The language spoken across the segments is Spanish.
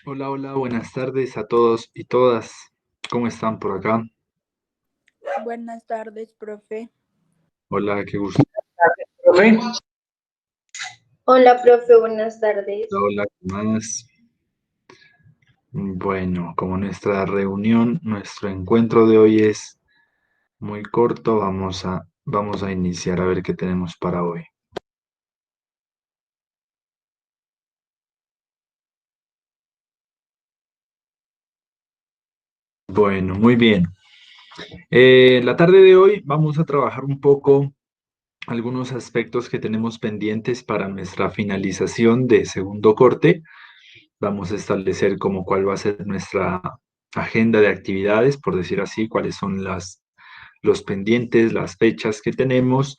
Hola, hola, buenas tardes a todos y todas. ¿Cómo están por acá? Buenas tardes, profe. Hola, qué gusto. Profe. Hola, profe, buenas tardes. Hola, ¿qué más? Bueno, como nuestra reunión, nuestro encuentro de hoy es muy corto, vamos a iniciar a ver qué tenemos para hoy. Bueno, muy bien. La tarde de hoy vamos a trabajar un poco algunos aspectos que tenemos pendientes para nuestra finalización de segundo corte. Vamos a establecer como cuál va a ser nuestra agenda de actividades, por decir así, cuáles son los pendientes, las fechas que tenemos.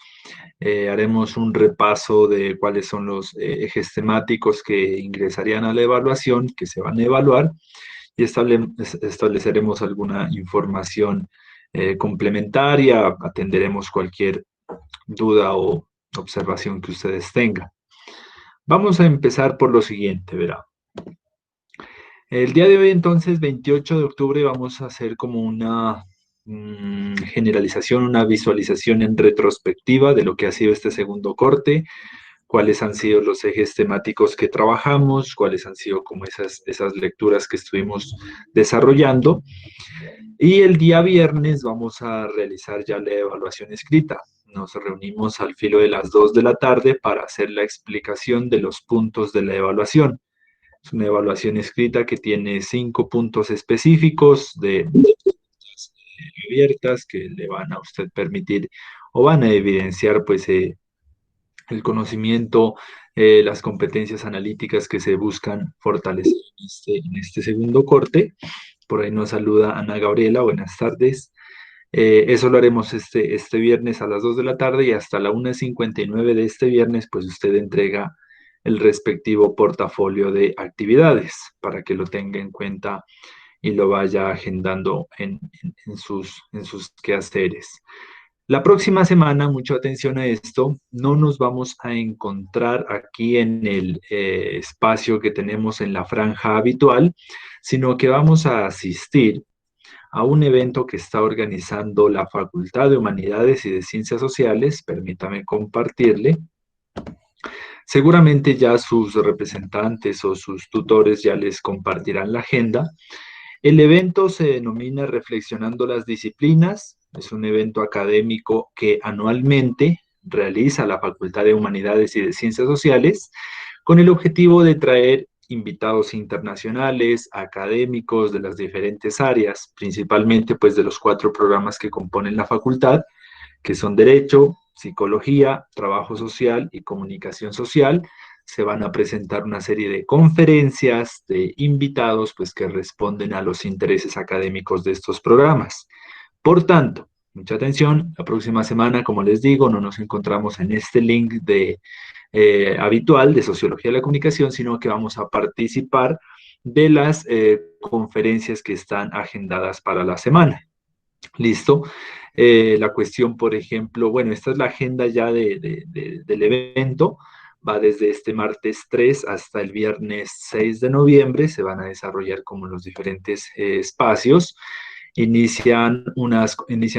Haremos un repaso de cuáles son los ejes temáticos que ingresarían a la evaluación, que se van a evaluar, y estableceremos alguna información complementaria, atenderemos cualquier duda o observación que ustedes tengan. Vamos a empezar por lo siguiente, verá. El día de hoy, entonces, 28 de octubre, vamos a hacer como una generalización, una visualización en retrospectiva de lo que ha sido este segundo corte, cuáles han sido los ejes temáticos que trabajamos, cuáles han sido como esas lecturas que estuvimos desarrollando. Y el día viernes vamos a realizar ya la evaluación escrita. Nos reunimos al filo de las 2 de la tarde para hacer la explicación de los puntos de la evaluación. Es una evaluación escrita que tiene 5 puntos específicos de preguntas abiertas que le van a usted permitir o van a evidenciar pues el conocimiento, las competencias analíticas que se buscan fortalecer en este segundo corte. Por ahí nos saluda Ana Gabriela, buenas tardes. Eso lo haremos este viernes a las 2 de la tarde y hasta la 1:59 de este viernes, pues usted entrega el respectivo portafolio de actividades para que lo tenga en cuenta y lo vaya agendando en sus quehaceres. La próxima semana, mucha atención a esto, no nos vamos a encontrar aquí en el espacio que tenemos en la franja habitual, sino que vamos a asistir a un evento que está organizando la Facultad de Humanidades y de Ciencias Sociales. Permítame compartirle. Seguramente ya sus representantes o sus tutores ya les compartirán la agenda. El evento se denomina Reflexionando las Disciplinas. Es un evento académico que anualmente realiza la Facultad de Humanidades y de Ciencias Sociales con el objetivo de traer invitados internacionales, académicos de las diferentes áreas, principalmente pues de los 4 programas que componen la facultad, que son Derecho, Psicología, Trabajo Social y Comunicación Social. Se van a presentar una serie de conferencias de invitados pues, que responden a los intereses académicos de estos programas. Por tanto, mucha atención, la próxima semana, como les digo, no nos encontramos en este link habitual de Sociología de la Comunicación, sino que vamos a participar de las conferencias que están agendadas para la semana. ¿Listo? La cuestión, por ejemplo, bueno, esta es la agenda ya del evento, va desde este martes 3 hasta el viernes 6 de noviembre, se van a desarrollar como los diferentes espacios. Inician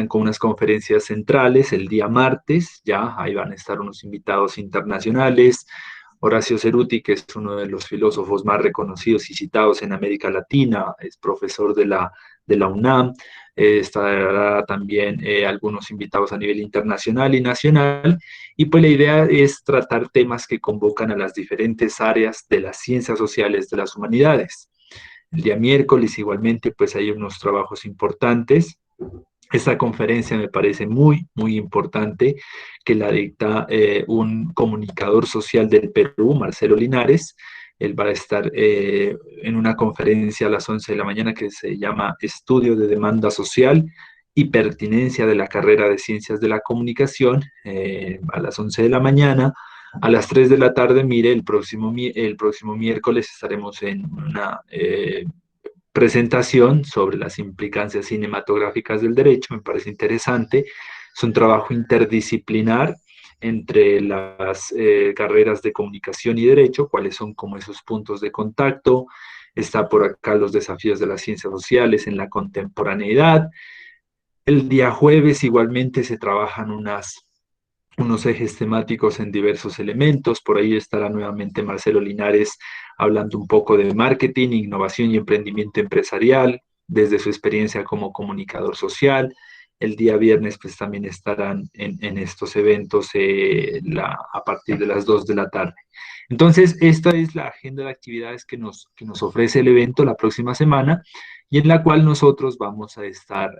con unas conferencias centrales el día martes, ya ahí van a estar unos invitados internacionales. Horacio Ceruti, que es uno de los filósofos más reconocidos y citados en América Latina, es profesor de la UNAM. Estará también algunos invitados a nivel internacional y nacional. Y pues la idea es tratar temas que convocan a las diferentes áreas de las ciencias sociales, de las humanidades. El día miércoles igualmente pues hay unos trabajos importantes. Esta conferencia me parece muy, muy importante, que la dicta un comunicador social del Perú, Marcelo Linares. Él va a estar en una conferencia a las 11 de la mañana que se llama Estudio de Demanda Social y Pertinencia de la Carrera de Ciencias de la Comunicación, a las 11 de la mañana. A las 3 de la tarde, mire, el próximo miércoles estaremos en una presentación sobre las implicancias cinematográficas del derecho. Me parece interesante. Es un trabajo interdisciplinar entre las carreras de comunicación y derecho, cuáles son como esos puntos de contacto. Está por acá los desafíos de las ciencias sociales en la contemporaneidad. El día jueves igualmente se trabajan unos ejes temáticos en diversos elementos. Por ahí estará nuevamente Marcelo Linares hablando un poco de marketing, innovación y emprendimiento empresarial, desde su experiencia como comunicador social. El día viernes pues también estarán en estos eventos a partir de las 2 de la tarde. Entonces, esta es la agenda de actividades que nos ofrece el evento la próxima semana y en la cual nosotros vamos a estar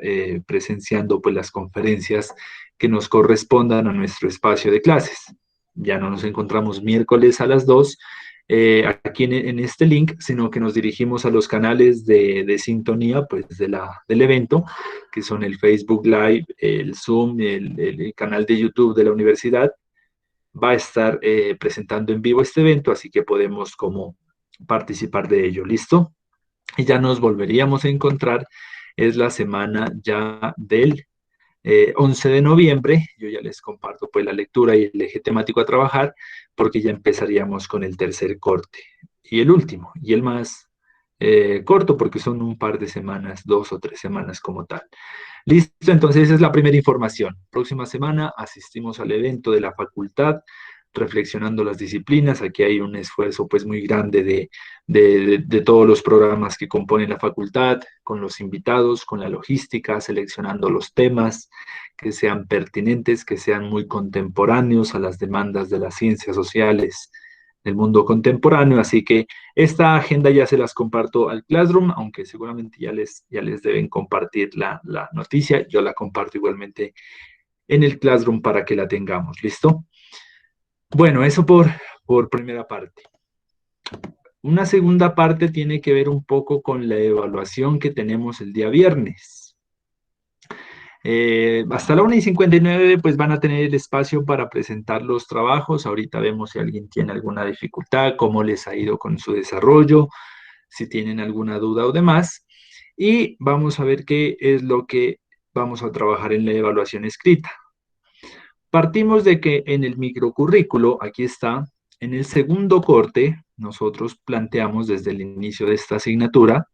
presenciando pues las conferencias que nos correspondan a nuestro espacio de clases. Ya no nos encontramos miércoles a las 2 aquí en este link, sino que nos dirigimos a los canales de sintonía pues, del evento, que son el Facebook Live, el Zoom, el canal de YouTube de la universidad. Va a estar presentando en vivo este evento, así que podemos como participar de ello. ¿Listo? Y ya nos volveríamos a encontrar, es la semana ya del 11 de noviembre. Yo ya les comparto pues la lectura y el eje temático a trabajar, porque ya empezaríamos con el tercer corte. Y el último, y el más corto, porque son un par de semanas, 2 o 3 semanas como tal. Listo, entonces esa es la primera información. Próxima semana asistimos al evento de la facultad, reflexionando las disciplinas. Aquí hay un esfuerzo pues muy grande de todos los programas que componen la facultad, con los invitados, con la logística, seleccionando los temas que sean pertinentes, que sean muy contemporáneos a las demandas de las ciencias sociales del mundo contemporáneo. Así que esta agenda ya se las comparto al Classroom, aunque seguramente ya les deben compartir la noticia. Yo la comparto igualmente en el Classroom para que la tengamos. ¿Listo? Bueno, eso por primera parte. Una segunda parte tiene que ver un poco con la evaluación que tenemos el día viernes. Hasta la 1:59 pues van a tener el espacio para presentar los trabajos. Ahorita vemos si alguien tiene alguna dificultad, cómo les ha ido con su desarrollo, si tienen alguna duda o demás. Y vamos a ver qué es lo que vamos a trabajar en la evaluación escrita. Partimos de que en el microcurrículo, aquí está, en el segundo corte, nosotros planteamos desde el inicio de esta asignatura,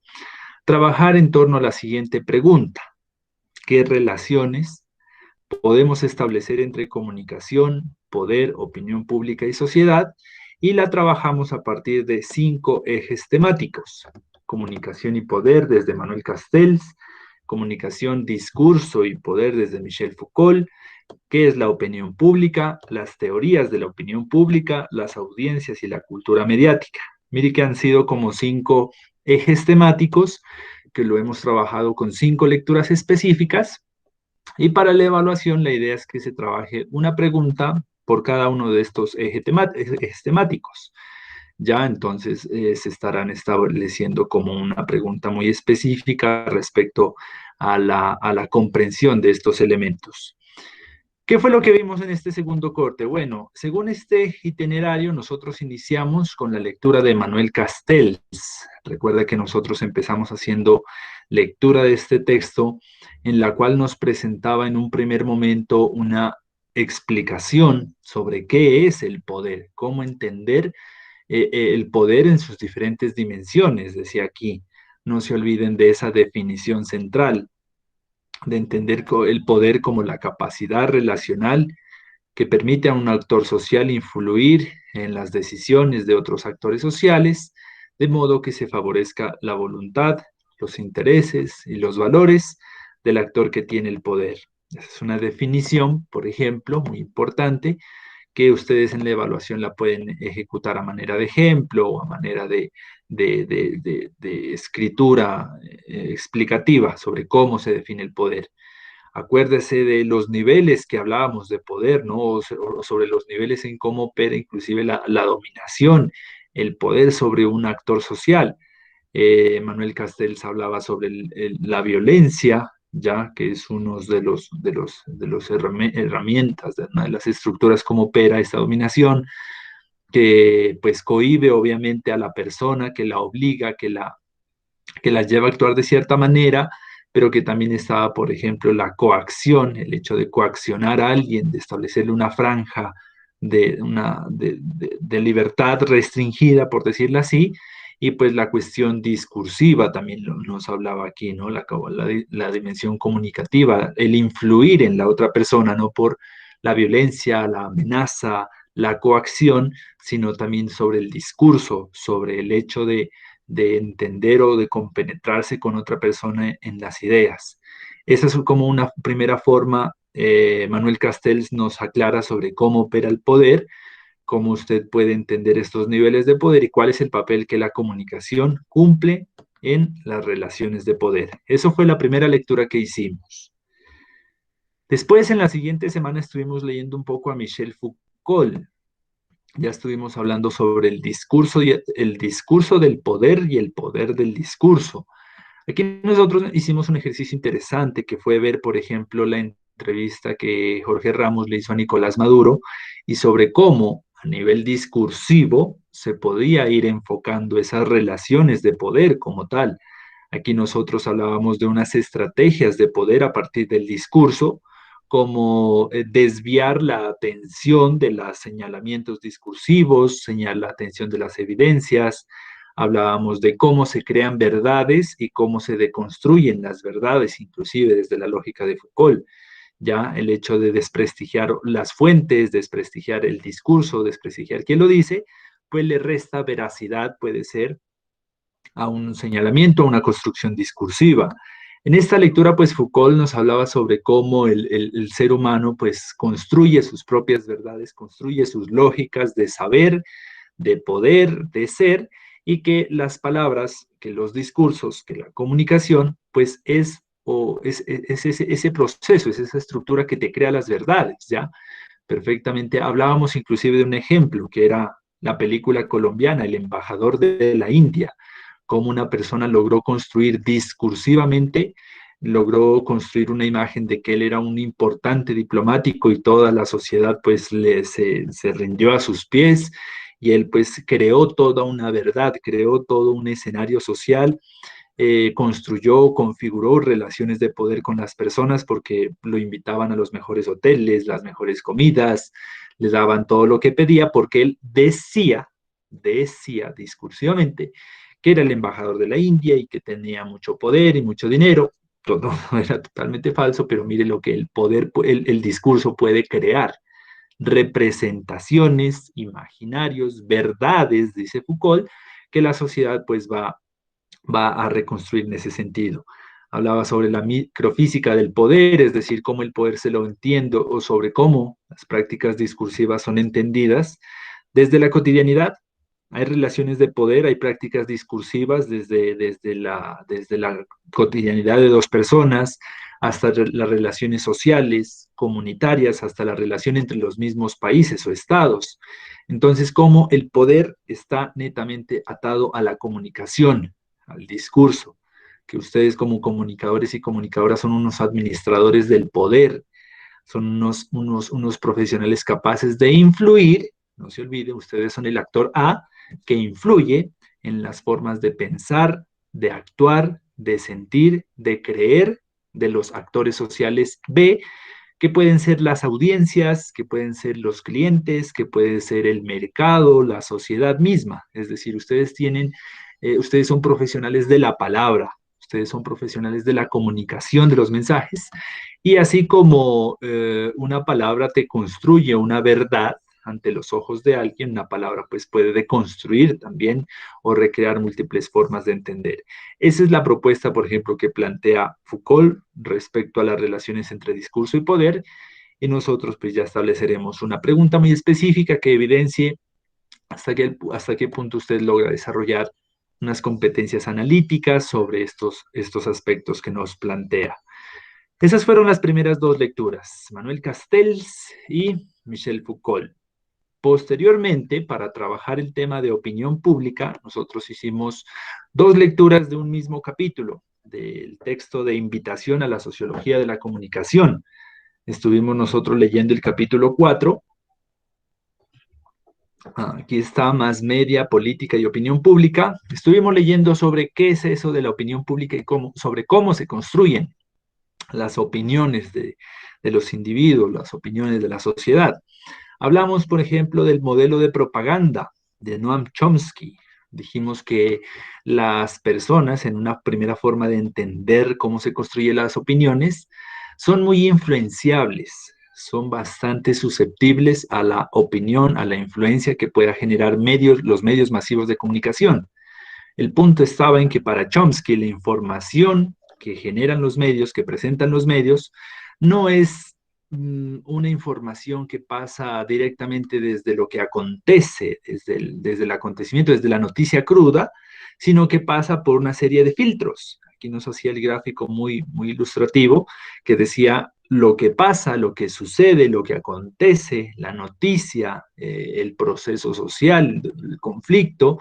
trabajar en torno a la siguiente pregunta: ¿qué relaciones podemos establecer entre comunicación, poder, opinión pública y sociedad? Y la trabajamos a partir de 5 ejes temáticos: comunicación y poder desde Manuel Castells, comunicación, discurso y poder desde Michel Foucault, qué es la opinión pública, las teorías de la opinión pública, las audiencias y la cultura mediática. Mire que han sido como 5 ejes temáticos que lo hemos trabajado con 5 lecturas específicas, y para la evaluación la idea es que se trabaje una pregunta por cada uno de estos ejes temáticos. Ya entonces se estarán estableciendo como una pregunta muy específica respecto a la comprensión de estos elementos. ¿Qué fue lo que vimos en este segundo corte? Bueno, según este itinerario, nosotros iniciamos con la lectura de Manuel Castells. Recuerda que nosotros empezamos haciendo lectura de este texto, en la cual nos presentaba en un primer momento una explicación sobre qué es el poder, cómo entender el poder en sus diferentes dimensiones, decía aquí. No se olviden de esa definición central, de entender el poder como la capacidad relacional que permite a un actor social influir en las decisiones de otros actores sociales, de modo que se favorezca la voluntad, los intereses y los valores del actor que tiene el poder. Esa es una definición, por ejemplo, muy importante, que ustedes en la evaluación la pueden ejecutar a manera de ejemplo o a manera de escritura explicativa sobre cómo se define el poder. Acuérdese de los niveles que hablábamos de poder, ¿no? O sobre los niveles en cómo opera inclusive la dominación, el poder sobre un actor social. Manuel Castells hablaba sobre la violencia, ya que es uno de los herramientas, de una de las estructuras como opera esta dominación, que pues cohíbe obviamente a la persona, que la obliga, que la lleva a actuar de cierta manera, pero que también estaba, por ejemplo, la coacción, el hecho de coaccionar a alguien, de establecerle una franja de libertad restringida, por decirlo así, y pues la cuestión discursiva también nos hablaba aquí, ¿no? La dimensión comunicativa, el influir en la otra persona, no por la violencia, la amenaza, la coacción, sino también sobre el discurso, sobre el hecho de entender o de compenetrarse con otra persona en las ideas. Esa es como una primera forma. Manuel Castells nos aclara sobre cómo opera el poder, cómo usted puede entender estos niveles de poder y cuál es el papel que la comunicación cumple en las relaciones de poder. Eso fue la primera lectura que hicimos. Después, en la siguiente semana, estuvimos leyendo un poco a Michel Foucault. Ya estuvimos hablando sobre el discurso del poder y el poder del discurso. Aquí nosotros hicimos un ejercicio interesante que fue ver, por ejemplo, la entrevista que Jorge Ramos le hizo a Nicolás Maduro y sobre cómo a nivel discursivo se podía ir enfocando esas relaciones de poder como tal. Aquí nosotros hablábamos de unas estrategias de poder a partir del discurso, como desviar la atención de los señalamientos discursivos, la atención de las evidencias. Hablábamos de cómo se crean verdades y cómo se deconstruyen las verdades, inclusive desde la lógica de Foucault. Ya el hecho de desprestigiar las fuentes, desprestigiar el discurso, desprestigiar quién lo dice, pues le resta veracidad, puede ser, a un señalamiento, a una construcción discursiva. En esta lectura, pues Foucault nos hablaba sobre cómo el ser humano, pues, construye sus propias verdades, construye sus lógicas de saber, de poder, de ser, y que las palabras, que los discursos, que la comunicación, pues ese proceso, es esa estructura que te crea las verdades, ¿ya? Perfectamente. Hablábamos inclusive de un ejemplo, que era la película colombiana, El embajador de la India, cómo una persona logró construir discursivamente, logró construir una imagen de que él era un importante diplomático y toda la sociedad pues se rindió a sus pies y él pues creó toda una verdad, creó todo un escenario social, construyó, configuró relaciones de poder con las personas porque lo invitaban a los mejores hoteles, las mejores comidas, les daban todo lo que pedía porque él decía discursivamente que era el embajador de la India y que tenía mucho poder y mucho dinero. Todo era totalmente falso, pero mire lo que el poder, el discurso puede crear. Representaciones, imaginarios, verdades, dice Foucault, que la sociedad pues va a reconstruir en ese sentido. Hablaba sobre la microfísica del poder, es decir, cómo el poder se lo entiende o sobre cómo las prácticas discursivas son entendidas desde la cotidianidad. Hay relaciones de poder, hay prácticas discursivas desde la cotidianidad de dos personas hasta las relaciones sociales, comunitarias, hasta la relación entre los mismos países o estados. Entonces, cómo el poder está netamente atado a la comunicación, al discurso, que ustedes como comunicadores y comunicadoras son unos administradores del poder, son unos profesionales capaces de influir, no se olvide, ustedes son el actor A que influye en las formas de pensar, de actuar, de sentir, de creer de los actores sociales B, que pueden ser las audiencias, que pueden ser los clientes, que puede ser el mercado, la sociedad misma. Es decir, ustedes son profesionales de la palabra, ustedes son profesionales de la comunicación de los mensajes, y así como una palabra te construye una verdad ante los ojos de alguien, una palabra pues puede deconstruir también o recrear múltiples formas de entender. Esa es la propuesta, por ejemplo, que plantea Foucault respecto a las relaciones entre discurso y poder, y nosotros pues ya estableceremos una pregunta muy específica que evidencie hasta qué punto usted logra desarrollar unas competencias analíticas sobre estos aspectos que nos plantea. Esas fueron las primeras dos lecturas, Manuel Castells y Michel Foucault. Posteriormente, para trabajar el tema de opinión pública, nosotros hicimos dos lecturas de un mismo capítulo, del texto de Invitación a la Sociología de la Comunicación. Estuvimos nosotros leyendo el capítulo 4. Aquí está, más media, política y opinión pública. Estuvimos leyendo sobre qué es eso de la opinión pública y sobre cómo se construyen las opiniones de los individuos, las opiniones de la sociedad. Hablamos, por ejemplo, del modelo de propaganda de Noam Chomsky, Dijimos que las personas, en una primera forma de entender cómo se construyen las opiniones, son muy influenciables, son bastante susceptibles a la opinión, a la influencia que pueda generar los medios masivos de comunicación. El punto estaba en que para Chomsky la información que generan los medios, que presentan los medios, no es una información que pasa directamente desde lo que acontece, desde el acontecimiento, desde la noticia cruda, sino que pasa por una serie de filtros. Aquí nos hacía el gráfico muy ilustrativo que decía lo que pasa, lo que sucede, lo que acontece, la noticia, el proceso social, el conflicto,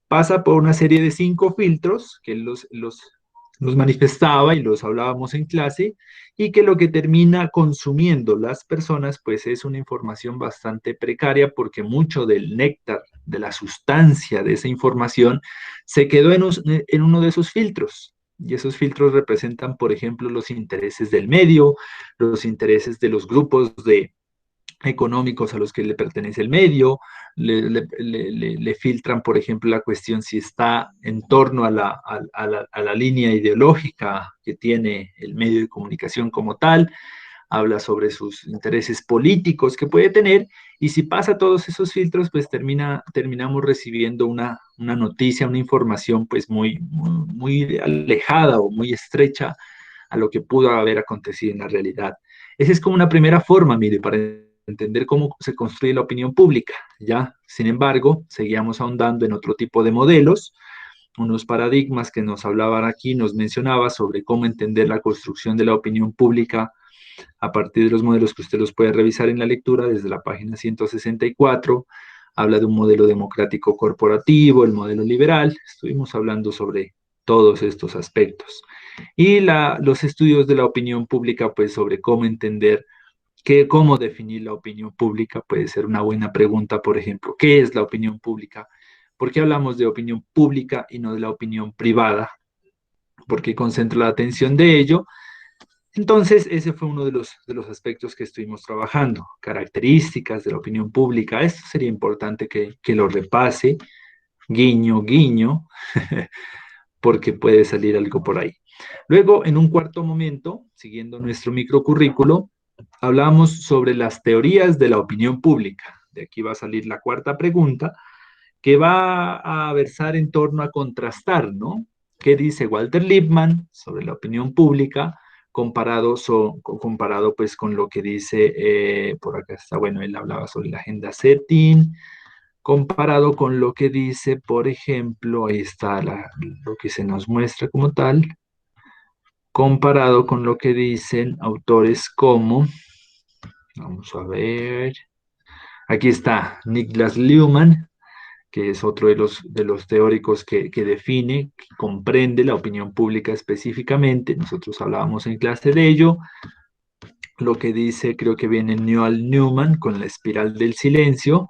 pasa por una serie de 5 filtros que los manifestaba y los hablábamos en clase, y que lo que termina consumiendo las personas pues es una información bastante precaria, porque mucho del néctar, de la sustancia de esa información, se quedó en uno de esos filtros. Y esos filtros representan, por ejemplo, los intereses del medio, los intereses de los grupos económicos a los que le pertenece el medio, le filtran, por ejemplo, la cuestión si está en torno a la línea ideológica que tiene el medio de comunicación como tal, habla sobre sus intereses políticos que puede tener, y si pasa todos esos filtros, pues terminamos recibiendo una noticia, una información pues muy alejada o muy estrecha a lo que pudo haber acontecido en la realidad. Esa es como una primera forma, mire, para entender cómo se construye la opinión pública, ¿ya? Sin embargo, seguíamos ahondando en otro tipo de modelos, unos paradigmas que nos hablaban aquí, nos mencionaba sobre cómo entender la construcción de la opinión pública a partir de los modelos que usted los puede revisar en la lectura desde la página 164. Habla de un modelo democrático corporativo, el modelo liberal. Estuvimos hablando sobre todos estos aspectos. Y los estudios de la opinión pública, pues sobre cómo entender cómo definir la opinión pública puede ser una buena pregunta. Por ejemplo, ¿qué es la opinión pública? ¿Por qué hablamos de opinión pública y no de la opinión privada? ¿Por qué concentro la atención de ello? Entonces, ese fue uno de los aspectos que estuvimos trabajando, características de la opinión pública. Esto sería importante que lo repase, guiño, guiño, porque puede salir algo por ahí. Luego, en un cuarto momento, siguiendo nuestro microcurrículo, hablamos sobre las teorías de la opinión pública. De aquí va a salir la cuarta pregunta, que va a versar en torno a contrastar, ¿no? ¿Qué dice Walter Lippmann sobre la opinión pública comparado pues con lo que dice, por acá está, bueno, él hablaba sobre la agenda setting, comparado con lo que dice, por ejemplo, ahí está lo que se nos muestra como tal, comparado con lo que dicen autores como, vamos a ver, aquí está Niklas Luhmann, que es otro de los teóricos que define, que comprende la opinión pública específicamente. Nosotros hablábamos en clase de ello. Lo que dice, creo que viene Newell Newman con la espiral del silencio.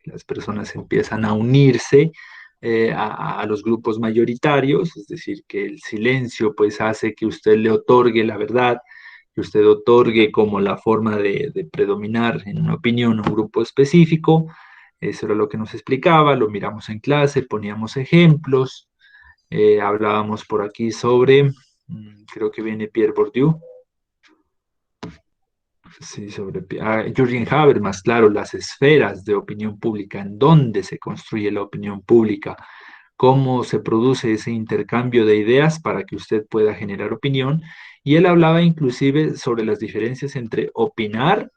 Las personas empiezan a unirse a los grupos mayoritarios, es decir, que el silencio pues hace que usted le otorgue la verdad, que usted otorgue como la forma de predominar en una opinión a un grupo específico. Eso era lo que nos explicaba, lo miramos en clase, poníamos ejemplos, hablábamos por aquí sobre, creo que viene Pierre Bourdieu, sí, sobre Jürgen Habermas, claro, las esferas de opinión pública, en dónde se construye la opinión pública, cómo se produce ese intercambio de ideas para que usted pueda generar opinión. Y él hablaba inclusive sobre las diferencias entre opinar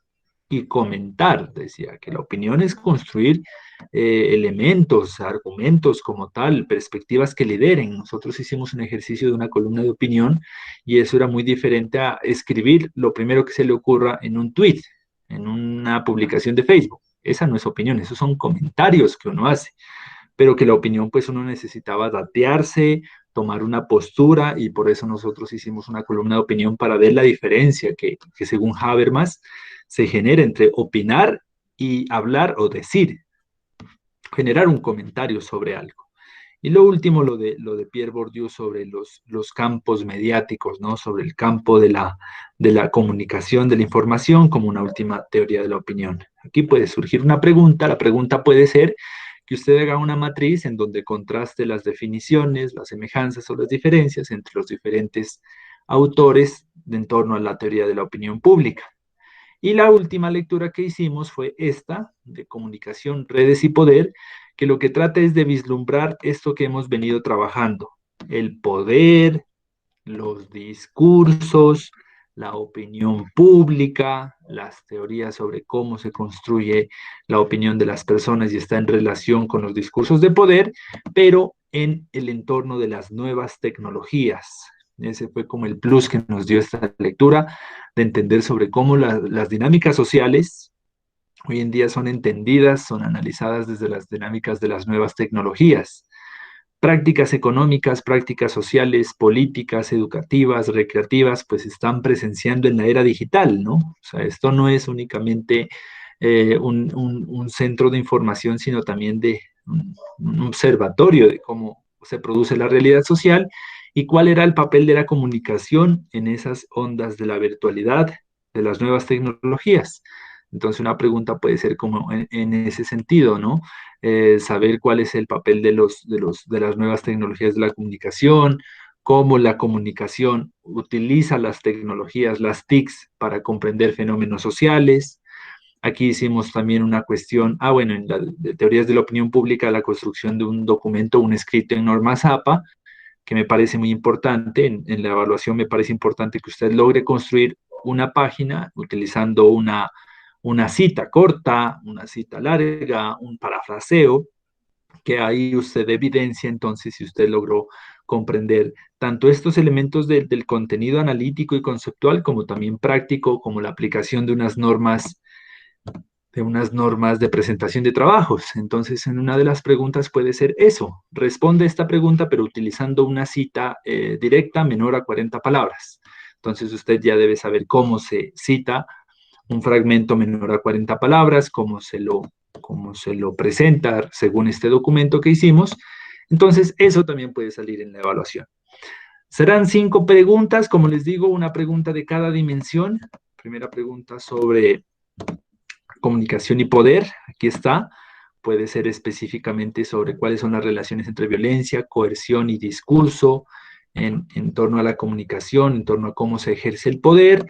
y comentar. Decía que la opinión es construir elementos, argumentos como tal, perspectivas que lideren. Nosotros hicimos un ejercicio de una columna de opinión y eso era muy diferente a escribir lo primero que se le ocurra en un tweet, en una publicación de Facebook. Esa no es opinión, esos son comentarios que uno hace, pero que la opinión pues uno necesitaba datearse, tomar una postura, y por eso nosotros hicimos una columna de opinión para ver la diferencia que según Habermas se genera entre opinar y hablar o decir, generar un comentario sobre algo. Y lo último, lo de Pierre Bourdieu sobre los campos mediáticos, ¿no? Sobre el campo de la comunicación, de la información, como una última teoría de la opinión. Aquí puede surgir una pregunta. La pregunta puede ser que que usted haga una matriz en donde contraste las definiciones, las semejanzas o las diferencias entre los diferentes autores en torno a la teoría de la opinión pública. Y la última lectura que hicimos fue esta, de comunicación, redes y poder, que lo que trata es de vislumbrar esto que hemos venido trabajando, el poder, los discursos, la opinión pública, las teorías sobre cómo se construye la opinión de las personas y está en relación con los discursos de poder, pero en el entorno de las nuevas tecnologías. Ese fue como el plus que nos dio esta lectura, de entender sobre cómo las dinámicas sociales hoy en día son entendidas, son analizadas desde las dinámicas de las nuevas tecnologías. Prácticas económicas, prácticas sociales, políticas, educativas, recreativas, pues están presenciando en la era digital, ¿no? O sea, esto no es únicamente un centro de información, sino también de un observatorio de cómo se produce la realidad social y cuál era el papel de la comunicación en esas ondas de la virtualidad, de las nuevas tecnologías. Entonces, una pregunta puede ser como en ese sentido, ¿no? Saber cuál es el papel de las nuevas tecnologías de la comunicación, cómo la comunicación utiliza las tecnologías, las TICs, para comprender fenómenos sociales. Aquí hicimos también una cuestión, bueno, en las teorías de la opinión pública, la construcción de un documento, un escrito en normas APA, que me parece muy importante. En la evaluación me parece importante que usted logre construir una página utilizando una cita corta, una cita larga, un parafraseo, que ahí usted evidencia entonces si usted logró comprender tanto estos elementos del contenido analítico y conceptual como también práctico, como la aplicación de unas normas de presentación de trabajos. Entonces, en una de las preguntas puede ser eso. Responde esta pregunta, pero utilizando una cita directa menor a 40 palabras. Entonces, usted ya debe saber cómo se cita un fragmento menor a 40 palabras, cómo se lo presenta según este documento que hicimos. Entonces, eso también puede salir en la evaluación. Serán 5 preguntas, como les digo, una pregunta de cada dimensión. Primera pregunta sobre comunicación y poder, aquí está. Puede ser específicamente sobre cuáles son las relaciones entre violencia, coerción y discurso en torno a la comunicación, en torno a cómo se ejerce el poder.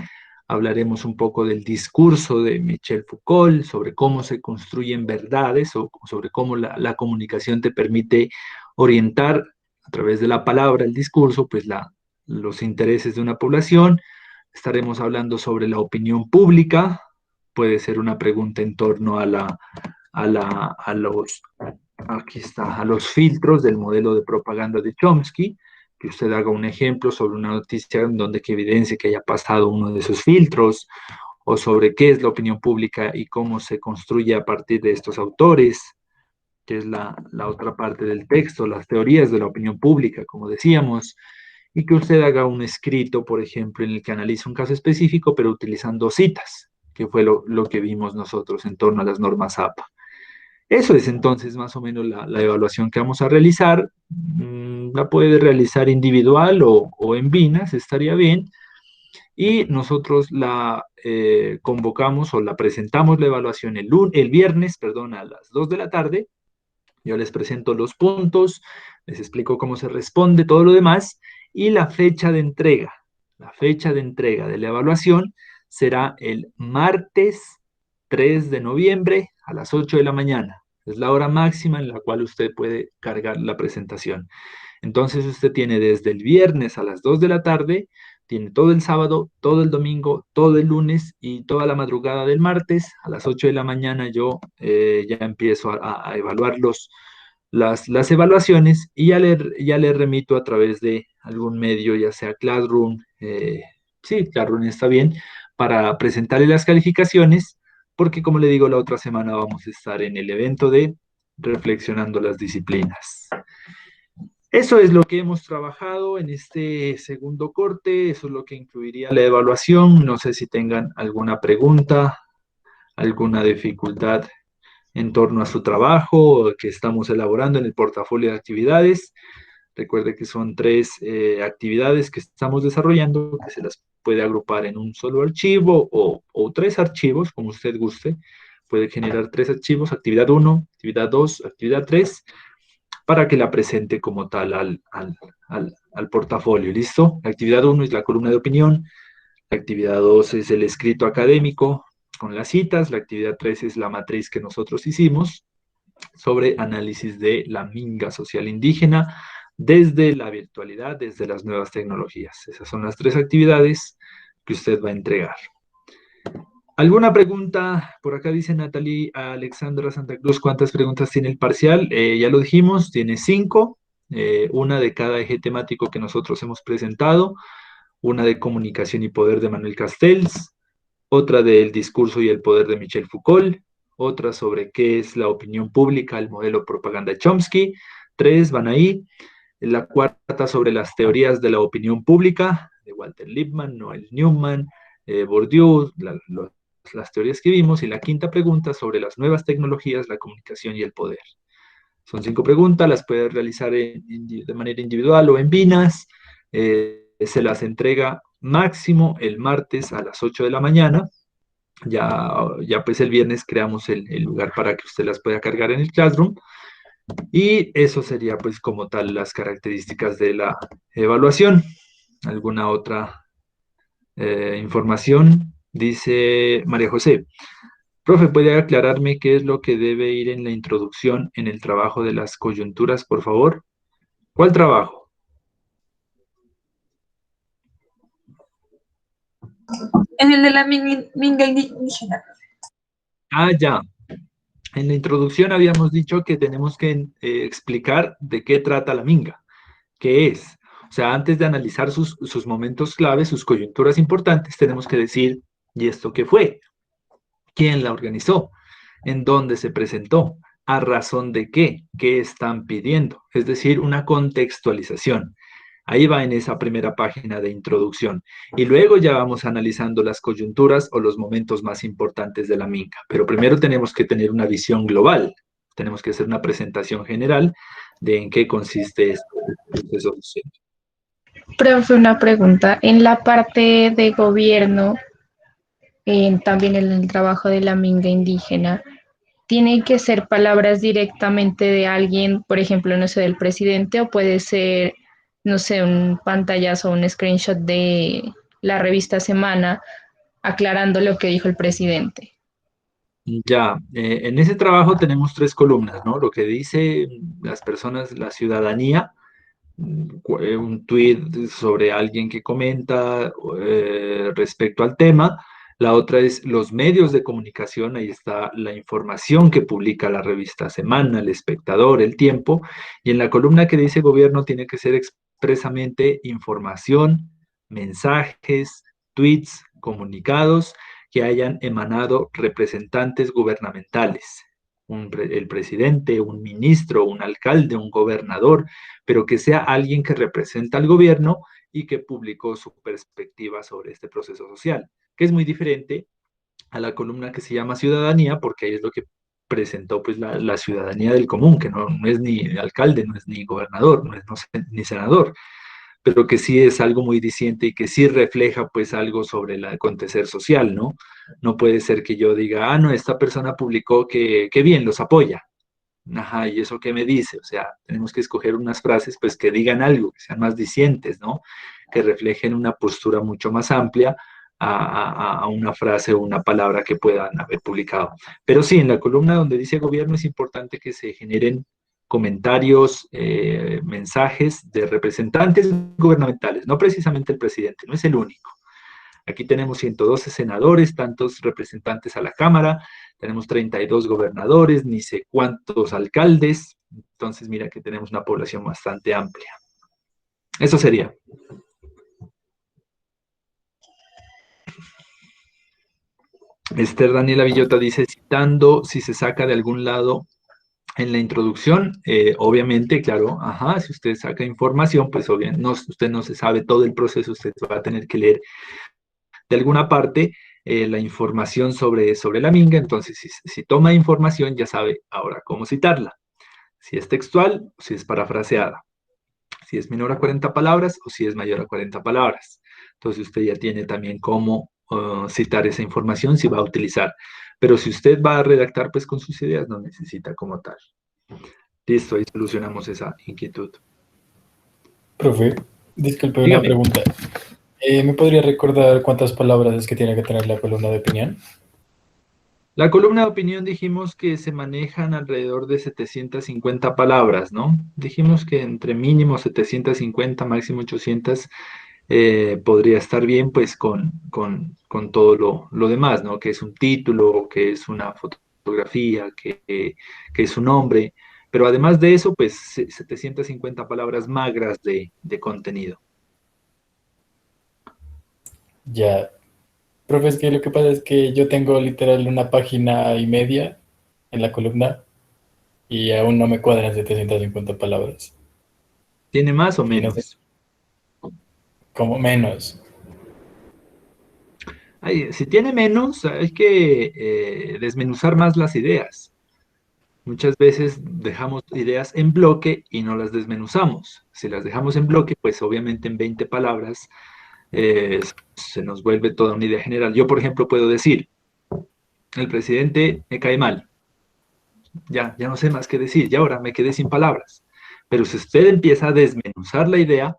Hablaremos un poco del discurso de Michel Foucault, sobre cómo se construyen verdades o sobre cómo la comunicación te permite orientar a través de la palabra, el discurso, pues los intereses de una población. Estaremos hablando sobre la opinión pública. Puede ser una pregunta en torno aquí está, a los filtros del modelo de propaganda de Chomsky, que usted haga un ejemplo sobre una noticia en donde que evidencie que haya pasado uno de esos filtros, o sobre qué es la opinión pública y cómo se construye a partir de estos autores, que es la otra parte del texto, las teorías de la opinión pública, como decíamos, y que usted haga un escrito, por ejemplo, en el que analice un caso específico, pero utilizando citas, que fue lo que vimos nosotros en torno a las normas APA. Eso es entonces más o menos la evaluación que vamos a realizar. La puede realizar individual o en Vinas, estaría bien. Y nosotros la convocamos o la presentamos la evaluación el viernes, perdón, a las 2 de la tarde. Yo les presento los puntos, les explico cómo se responde, todo lo demás, y la fecha de entrega. La fecha de entrega de la evaluación será el martes 3 de noviembre a las 8 de la mañana. Es la hora máxima en la cual usted puede cargar la presentación. Entonces usted tiene desde el viernes a las 2 de la tarde, tiene todo el sábado, todo el domingo, todo el lunes y toda la madrugada del martes. A las 8 de la mañana yo ya empiezo a evaluar las evaluaciones y ya le remito a través de algún medio, ya sea Classroom, sí, Classroom está bien, para presentarle las calificaciones, porque como le digo, la otra semana vamos a estar en el evento de Reflexionando las Disciplinas. Eso es lo que hemos trabajado en este segundo corte, eso es lo que incluiría la evaluación. No sé si tengan alguna pregunta, alguna dificultad en torno a su trabajo que estamos elaborando en el portafolio de actividades. Recuerde que son 3 actividades que estamos desarrollando, que se las puede agrupar en un solo archivo o 3 archivos, como usted guste, puede generar 3 archivos, actividad 1, actividad 2, actividad 3, para que la presente como tal al portafolio, ¿listo? La actividad 1 es la columna de opinión, la actividad 2 es el escrito académico con las citas, la actividad 3 es la matriz que nosotros hicimos sobre análisis de la minga social indígena desde la virtualidad, desde las nuevas tecnologías. Esas son las 3 actividades que usted va a entregar. ¿Alguna pregunta? Por acá dice Natalie Alexandra Santa Cruz, ¿cuántas preguntas tiene el parcial? Ya lo dijimos, tiene 5, una de cada eje temático que nosotros hemos presentado, una de comunicación y poder de Manuel Castells, otra del discurso y el poder de Michel Foucault, otra sobre qué es la opinión pública, el modelo propaganda de Chomsky, 3 van ahí, la cuarta sobre las teorías de la opinión pública, de Walter Lippmann, Noel Newman, Bourdieu, las teorías que vimos, y la quinta pregunta sobre las nuevas tecnologías, la comunicación y el poder. Son 5 preguntas, las puedes realizar de manera individual o en binas, se las entrega máximo el martes a las 8 de la mañana, ya pues el viernes creamos el lugar para que usted las pueda cargar en el Classroom, y eso sería pues como tal las características de la evaluación. ¿Alguna otra información? Dice María José, profe, ¿puede aclararme qué es lo que debe ir en la introducción en el trabajo de las coyunturas, por favor? ¿Cuál trabajo? En el de la minga indígena. Ah, ya. En la introducción habíamos dicho que tenemos que explicar de qué trata la minga, qué es. O sea, antes de analizar sus momentos claves, sus coyunturas importantes, tenemos que decir, ¿y esto qué fue? ¿Quién la organizó? ¿En dónde se presentó? ¿A razón de qué? ¿Qué están pidiendo? Es decir, una contextualización. Ahí va en esa primera página de introducción. Y luego ya vamos analizando las coyunturas o los momentos más importantes de la minga. Pero primero tenemos que tener una visión global. Tenemos que hacer una presentación general de en qué consiste este proceso. Profe, una pregunta. En la parte de gobierno, también en el trabajo de la minga indígena, ¿tienen que ser palabras directamente de alguien, por ejemplo, no sé, del presidente, o puede ser, no sé, un pantallazo o un screenshot de la revista Semana aclarando lo que dijo el presidente? Ya, en ese trabajo tenemos 3 columnas, ¿no? Lo que dice las personas, la ciudadanía, un tweet sobre alguien que comenta respecto al tema. La otra es los medios de comunicación, ahí está la información que publica la revista Semana, El Espectador, El Tiempo, y en la columna que dice gobierno tiene que ser expresamente información, mensajes, tweets, comunicados que hayan emanado representantes gubernamentales, el presidente, un ministro, un alcalde, un gobernador, pero que sea alguien que representa al gobierno y que publicó su perspectiva sobre este proceso social, que es muy diferente a la columna que se llama Ciudadanía, porque ahí es lo que presentó pues la ciudadanía del común, que no es ni alcalde, no es ni gobernador, no es ni senador, pero que sí es algo muy diciente y que sí refleja pues algo sobre el acontecer social, ¿no? No puede ser que yo diga, ah, no, esta persona publicó que bien, los apoya. Ajá, ¿y eso qué me dice? O sea, tenemos que escoger unas frases pues que digan algo, que sean más dicientes, ¿no? Que reflejen una postura mucho más amplia a una frase o una palabra que puedan haber publicado. Pero sí, en la columna donde dice gobierno es importante que se generen comentarios, mensajes de representantes gubernamentales, no precisamente el presidente, no es el único. Aquí tenemos 112 senadores, tantos representantes a la Cámara, tenemos 32 gobernadores, ni sé cuántos alcaldes, entonces mira que tenemos una población bastante amplia. Eso sería. Esther Daniela Villota dice, citando, si se saca de algún lado en la introducción, obviamente, claro, ajá, si usted saca información, pues obviamente usted no se sabe todo el proceso, usted va a tener que leer de alguna parte la información sobre la minga, entonces si toma información ya sabe ahora cómo citarla, si es textual o si es parafraseada, si es menor a 40 palabras o si es mayor a 40 palabras. Entonces usted ya tiene también cómo citar esa información si va a utilizar. Pero si usted va a redactar, pues con sus ideas no necesita como tal. Listo, ahí solucionamos esa inquietud. Profe, disculpe una Dígame. pregunta. ¿Me podría recordar cuántas palabras es que tiene que tener la columna de opinión? La columna de opinión dijimos que se manejan alrededor de 750 palabras, ¿no? Dijimos que entre mínimo 750, máximo 800 podría estar bien, pues con todo lo demás, ¿no? Que es un título, que es una fotografía, que es un nombre, pero además de eso, pues 750 palabras magras de contenido. Ya. Profe, es que lo que pasa es que yo tengo literal una página y media en la columna y aún no me cuadran 750 palabras. ¿Tiene más o Y no sé, menos? como menos. Ay, si tiene menos, hay que desmenuzar más las ideas. Muchas veces dejamos ideas en bloque y no las desmenuzamos. Si las dejamos en bloque, pues obviamente en 20 palabras eh, se nos vuelve toda una idea general. Yo, por ejemplo, puedo decir, el presidente me cae mal. Ya no sé más qué decir, ya ahora me quedé sin palabras. Pero si usted empieza a desmenuzar la idea,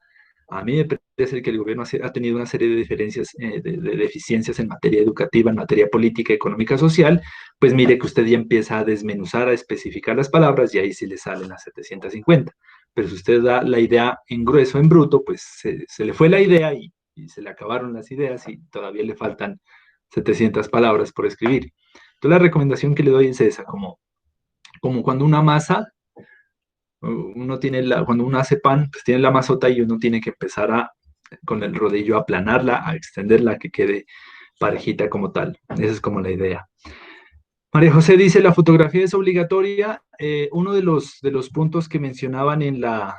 a mí me parece que el gobierno ha tenido una serie de diferencias, de deficiencias en materia educativa, en materia política, económica, social, pues mire que usted ya empieza a desmenuzar, a especificar las palabras y ahí sí le salen las 750. Pero si usted da la idea en grueso, en bruto, pues se le fue la idea y se le acabaron las ideas y todavía le faltan 700 palabras por escribir. Entonces la recomendación que le doy es esa, como cuando una masa, cuando uno hace pan, pues tiene la masota y uno tiene que empezar con el rodillo a aplanarla, a extenderla, que quede parejita como tal. Esa es como la idea. María José dice, la fotografía es obligatoria. Uno de los puntos que mencionaban en la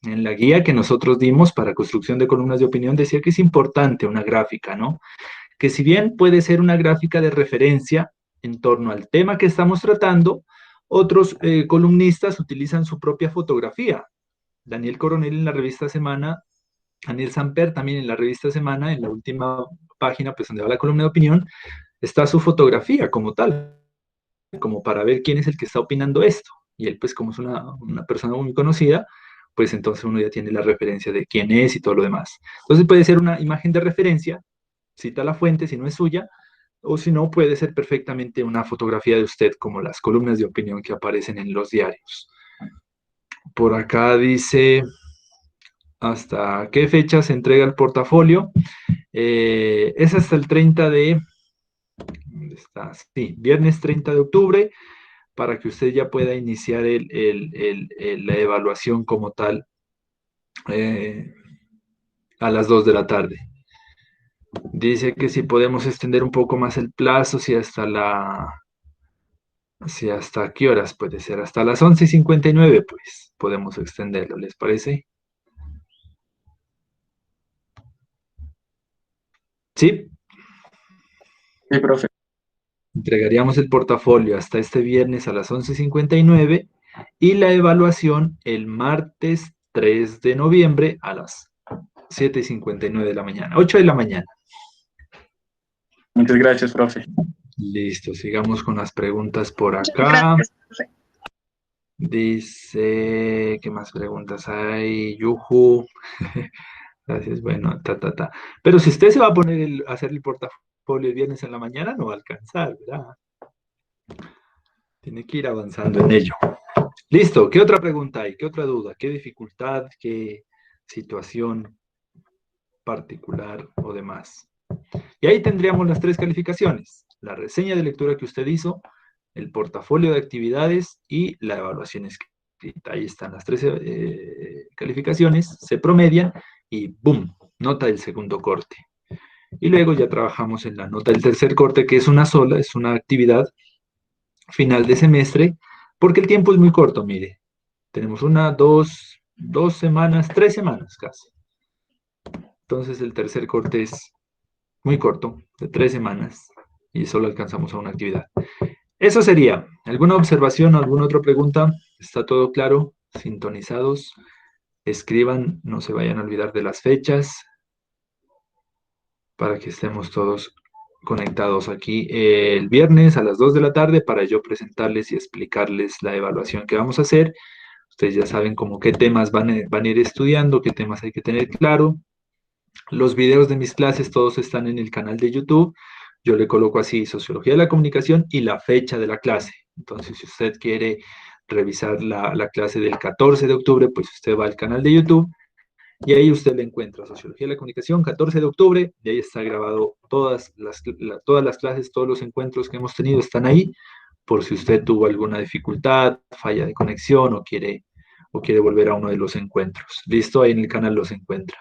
guía que nosotros dimos para construcción de columnas de opinión decía que es importante una gráfica, ¿no? Que si bien puede ser una gráfica de referencia en torno al tema que estamos tratando, otros columnistas utilizan su propia fotografía. Daniel Coronel en la revista Semana, Daniel Samper también en la revista Semana, en la última página, pues donde va la columna de opinión, está su fotografía como tal, como para ver quién es el que está opinando esto. Y él, pues como es una persona muy conocida, pues entonces uno ya tiene la referencia de quién es y todo lo demás. Entonces puede ser una imagen de referencia, cita la fuente si no es suya, o si no, puede ser perfectamente una fotografía de usted, como las columnas de opinión que aparecen en los diarios. Por acá dice, ¿hasta qué fecha se entrega el portafolio? Es hasta el 30 de... ¿Dónde está? Sí, viernes 30 de octubre, para que usted ya pueda iniciar la evaluación como tal eh, a las 2 de la tarde. Dice que si podemos extender un poco más el plazo, si hasta qué horas puede ser, hasta las 11:59, pues podemos extenderlo, ¿les parece? Sí, Sí, profe. entregaríamos el portafolio hasta este viernes a las 11:59 y la evaluación el martes 3 de noviembre a las 7:59 de la mañana, 8 de la mañana. Muchas gracias, profe. Listo, sigamos con las preguntas por Muchas acá. gracias, profe. Dice, ¿qué más preguntas hay? Yuhu. Gracias, bueno, ta. Pero si usted se va a poner a hacer el portafolio el viernes en la mañana, no va a alcanzar, ¿verdad? Tiene que ir avanzando en ello. Listo, ¿qué otra pregunta hay? ¿Qué otra duda? ¿Qué dificultad? ¿Qué situación particular o demás? Y ahí tendríamos las 3 calificaciones: la reseña de lectura que usted hizo, el portafolio de actividades y la evaluación escrita. Ahí están las 3 calificaciones, se promedian y ¡boom! Nota del segundo corte. Y luego ya trabajamos en la nota del tercer corte, que es una sola, es una actividad final de semestre, porque el tiempo es muy corto, mire. Tenemos 1, 2 semanas, 3 semanas casi. Entonces el tercer corte es muy corto, de 3 semanas, y solo alcanzamos a una actividad. Eso sería. ¿Alguna observación o alguna otra pregunta? ¿Está todo claro? ¿Sintonizados? Escriban, no se vayan a olvidar de las fechas, para que estemos todos conectados aquí el viernes a las 2 de la tarde para yo presentarles y explicarles la evaluación que vamos a hacer. Ustedes ya saben como qué temas van a ir estudiando, qué temas hay que tener claro. Los videos de mis clases todos están en el canal de YouTube. Yo le coloco así Sociología de la Comunicación y la fecha de la clase. Entonces, si usted quiere revisar la clase del 14 de octubre, pues usted va al canal de YouTube y ahí usted le encuentra Sociología de la Comunicación, 14 de octubre, y ahí está grabado todas las clases, todos los encuentros que hemos tenido están ahí, por si usted tuvo alguna dificultad, falla de conexión o quiere volver a uno de los encuentros. Listo, ahí en el canal los encuentra.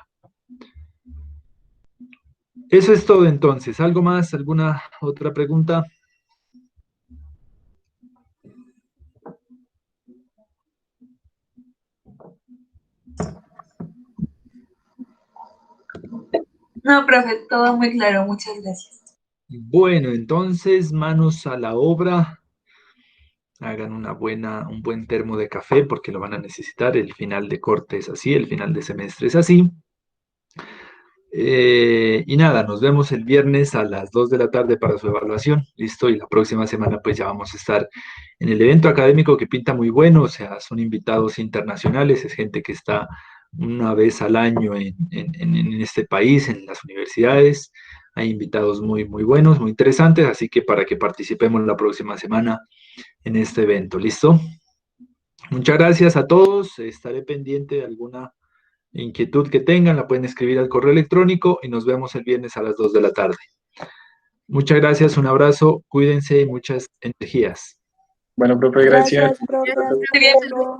Eso es todo entonces. ¿Algo más? ¿Alguna otra pregunta? No, profe, todo muy claro, muchas gracias. Bueno, entonces, manos a la obra. Hagan un buen termo de café porque lo van a necesitar. El final de corte es así, el final de semestre es así. Y nada, nos vemos el viernes a las 2 de la tarde para su evaluación. Listo, y la próxima semana pues ya vamos a estar en el evento académico que pinta muy bueno, o sea, son invitados internacionales, es gente que está una vez al año en este país, en las universidades. Hay invitados muy, muy buenos, muy interesantes, así que para que participemos la próxima semana en este evento. ¿Listo? Muchas gracias a todos. Estaré pendiente de alguna inquietud que tengan. La pueden escribir al correo electrónico y nos vemos el viernes a las 2 de la tarde. Muchas gracias, un abrazo, cuídense y muchas energías. Bueno, profe, gracias. Gracias, profe. Hasta Muy bien. luego.